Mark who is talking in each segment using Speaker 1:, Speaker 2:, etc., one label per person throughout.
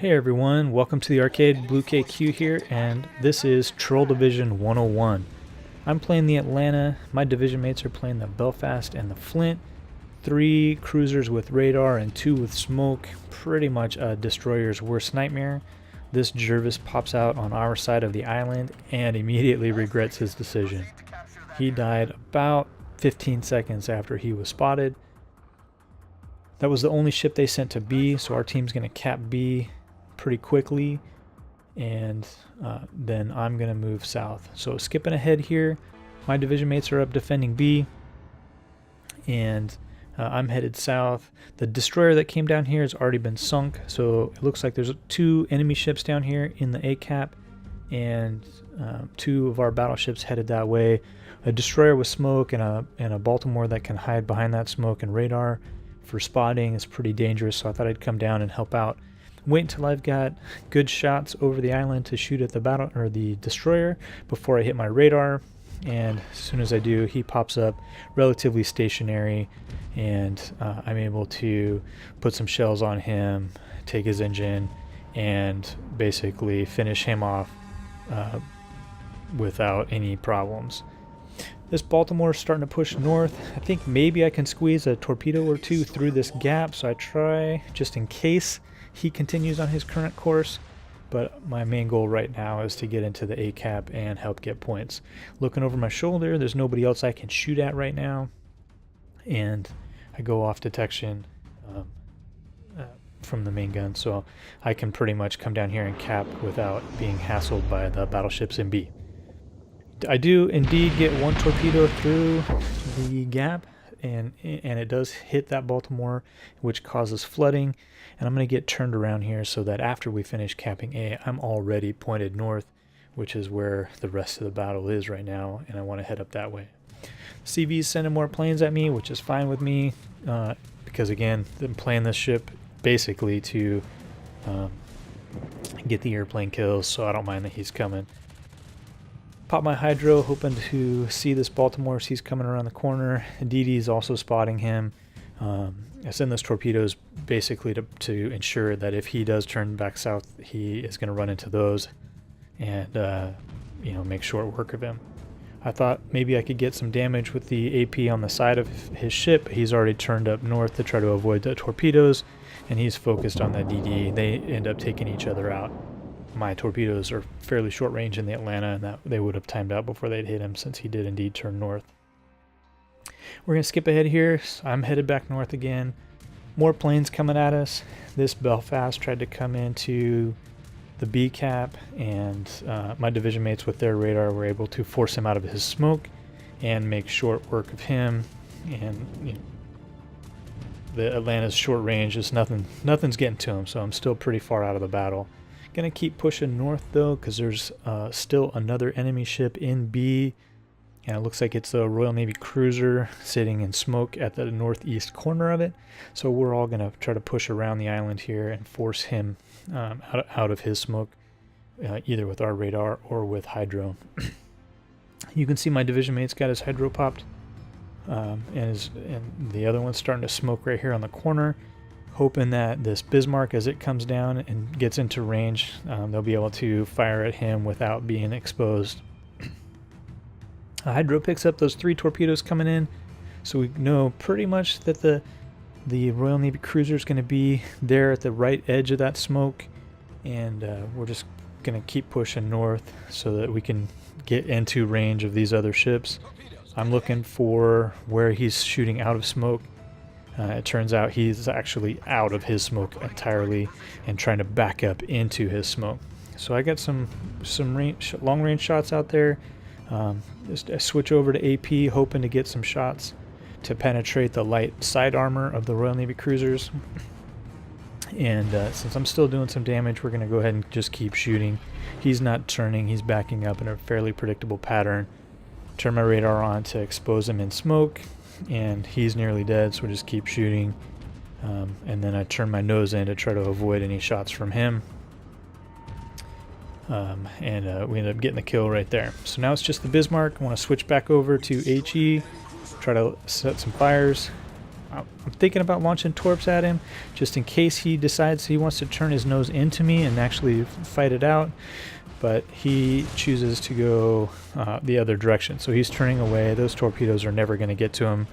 Speaker 1: Hey everyone, welcome to the arcade. Blue KQ here, and this is Troll Division 101. I'm playing the Atlanta, my division mates are playing the Belfast and the Flint. 3 cruisers with radar and 2 with smoke, pretty much a destroyer's worst nightmare. This Jervis pops out on our side of the island and immediately regrets his decision. He died about 15 seconds after he was spotted. That was the only ship they sent to B, so our team's going to cap B pretty quickly, and then I'm going to move south. So skipping ahead here, my division mates are up defending B, and I'm headed south. The destroyer that came down here has already been sunk, so it looks like there's 2 enemy ships down here in the A cap, and 2 of our battleships headed that way. A destroyer with smoke and a Baltimore that can hide behind that smoke and radar for spotting is pretty dangerous, so I thought I'd come down and help out. Wait until I've got good shots over the island to shoot at the destroyer before I hit my radar, and as soon as I do, he pops up relatively stationary, and I'm able to put some shells on him, take his engine, and basically finish him off without any problems. This Baltimore is starting to push north. I think maybe I can squeeze a torpedo or 2 through this gap, so I try just in case he continues on his current course, but my main goal right now is to get into the A cap and help get points. Looking over my shoulder, there's nobody else I can shoot at right now, and I go off detection from the main gun, so I can pretty much come down here and cap without being hassled by the battleships in B. I do indeed get 1 torpedo through the gap, and it does hit that Baltimore, which causes flooding, and I'm going to get turned around here so that after we finish capping A, I'm already pointed north, which is where the rest of the battle is right now, and I want to head up that way. CV's sending more planes at me, which is fine with me, because again, I'm playing this ship basically to get the airplane kills, so I don't mind that he's coming. Pop my hydro, hoping to see this Baltimore as he's coming around the corner. DD is also spotting him. I send those torpedoes basically to ensure that if he does turn back south, he is going to run into those and make short work of him. I thought maybe I could get some damage with the AP on the side of his ship. He's already turned up north to try to avoid the torpedoes, and he's focused on that DD. They end up taking each other out. My torpedoes are fairly short range in the Atlanta, and that they would have timed out before they'd hit him, since he did indeed turn north. We're going to skip ahead here. I'm headed back north again. More planes coming at us. This Belfast tried to come into the B cap, and my division mates with their radar were able to force him out of his smoke and make short work of him. And the Atlanta's short range is nothing's getting to him, so I'm still pretty far out of the battle. Gonna keep pushing north though, because there's still another enemy ship in B, and it looks like it's a Royal Navy cruiser sitting in smoke at the northeast corner of it. So we're all gonna try to push around the island here and force him out of his smoke, either with our radar or with hydro. You can see my division mate's got his hydro popped, and the other one's starting to smoke right here on the corner, hoping that this Bismarck, as it comes down and gets into range, they'll be able to fire at him without being exposed. Hydro picks up those 3 torpedoes coming in, so we know pretty much that the Royal Navy cruiser is going to be there at the right edge of that smoke, and we're just going to keep pushing north so that we can get into range of these other ships. I'm looking for where he's shooting out of smoke. It turns out he's actually out of his smoke entirely and trying to back up into his smoke. So I got some long-range shots out there. Just I switch over to AP, hoping to get some shots to penetrate the light side armor of the Royal Navy cruisers. And since I'm still doing some damage, we're going to go ahead and just keep shooting. He's not turning, he's backing up in a fairly predictable pattern. Turn my radar on to expose him in smoke, and he's nearly dead, so we just keep shooting, and then I turn my nose in to try to avoid any shots from him, and we end up getting the kill right there. So now it's just the Bismarck. I want to switch back over to HE, try to set some fires, I'm thinking about launching torps at him just in case he decides he wants to turn his nose into me and actually fight it out. But he chooses to go the other direction. So he's turning away. Those torpedoes are never going to get to him.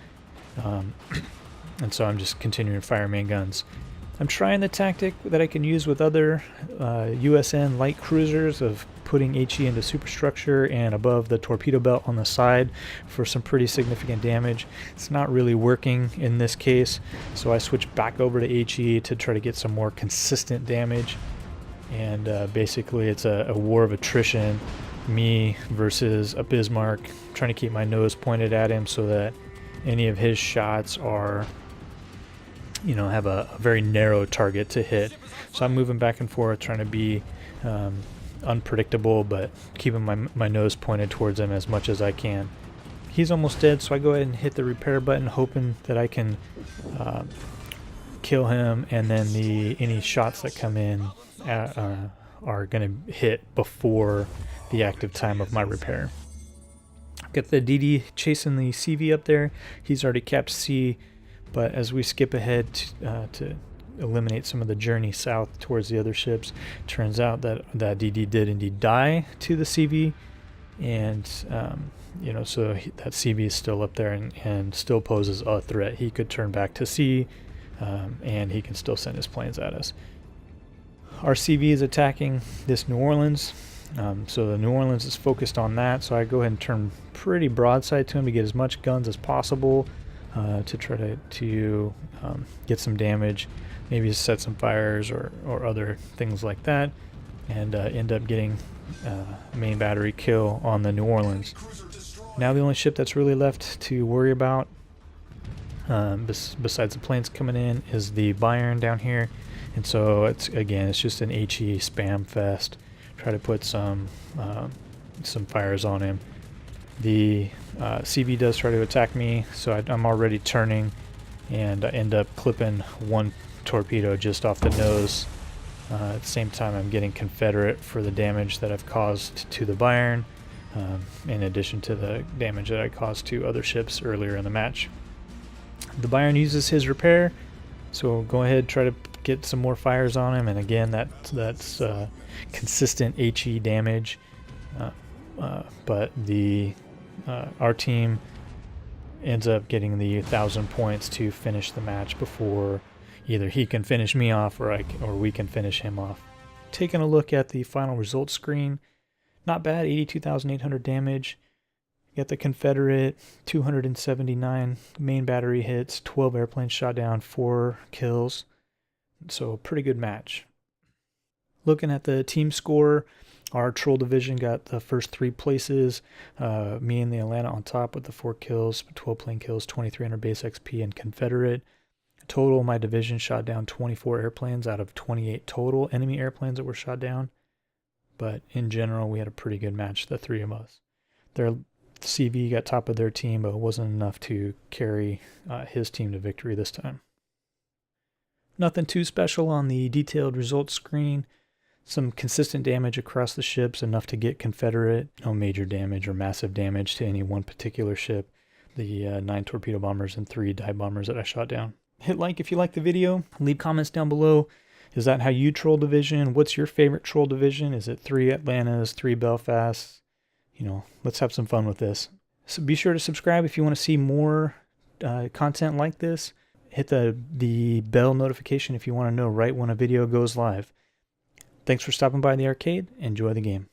Speaker 1: And so I'm just continuing to fire main guns. I'm trying the tactic that I can use with other USN light cruisers of putting HE into superstructure and above the torpedo belt on the side for some pretty significant damage. It's not really working in this case, so I switched back over to HE to try to get some more consistent damage. And basically it's a war of attrition, me versus a Bismarck, trying to keep my nose pointed at him so that any of his shots are, you know, have a very narrow target to hit. So I'm moving back and forth, trying to be unpredictable, but keeping my nose pointed towards him as much as I can. He's almost dead, so I go ahead and hit the repair button, hoping that I can kill him, and then any shots that come in are going to hit before the active time of my repair. Got the DD chasing the CV up there. He's already capped C, but as we skip ahead to eliminate some of the journey south towards the other ships, turns out that DD did indeed die to the CV, and you know, so that CV is still up there and still poses a threat. He could turn back to C, and he can still send his planes at us. Our CV is attacking this New Orleans, so the New Orleans is focused on that, so I go ahead and turn pretty broadside to him to get as much guns as possible to try to get some damage, maybe set some fires or other things like that, and end up getting main battery kill on the New Orleans. Now the only ship that's really left to worry about, besides the planes coming in, is the Bayern down here. And so it's just an HE spam fest. Try to put some fires on him. The CV does try to attack me, so I'm already turning, and I end up clipping one torpedo just off the nose. At the same time, I'm getting Confederate for the damage that I've caused to the Bayern, in addition to the damage that I caused to other ships earlier in the match. The Bayern uses his repair, so go ahead, try to get some more fires on him, and again, that's consistent HE damage. But our team ends up getting the 1,000 points to finish the match before either he can finish me off or we can finish him off. Taking a look at the final results screen, not bad, 82,800 damage. Got the Confederate, 279 main battery hits, 12 airplanes shot down, 4 kills. So a pretty good match. Looking at the team score, our Troll Division got the first 3 places. Me and the Atalanta on top with the 4 kills, 12 plane kills, 2,300 base XP, and Confederate. Total, my division shot down 24 airplanes out of 28 total enemy airplanes that were shot down. But in general, we had a pretty good match, the 3 of us. Their CV got top of their team, but it wasn't enough to carry his team to victory this time. Nothing too special on the detailed results screen. Some consistent damage across the ships, enough to get Confederate. No major damage or massive damage to any one particular ship. The 9 torpedo bombers and 3 dive bombers that I shot down. Hit like if you like the video. Leave comments down below. Is that how you troll division? What's your favorite troll division? Is it 3 Atlantas, 3 Belfasts? You know, let's have some fun with this. So be sure to subscribe if you want to see more content like this. Hit the bell notification if you want to know right when a video goes live. Thanks for stopping by the arcade. Enjoy the game.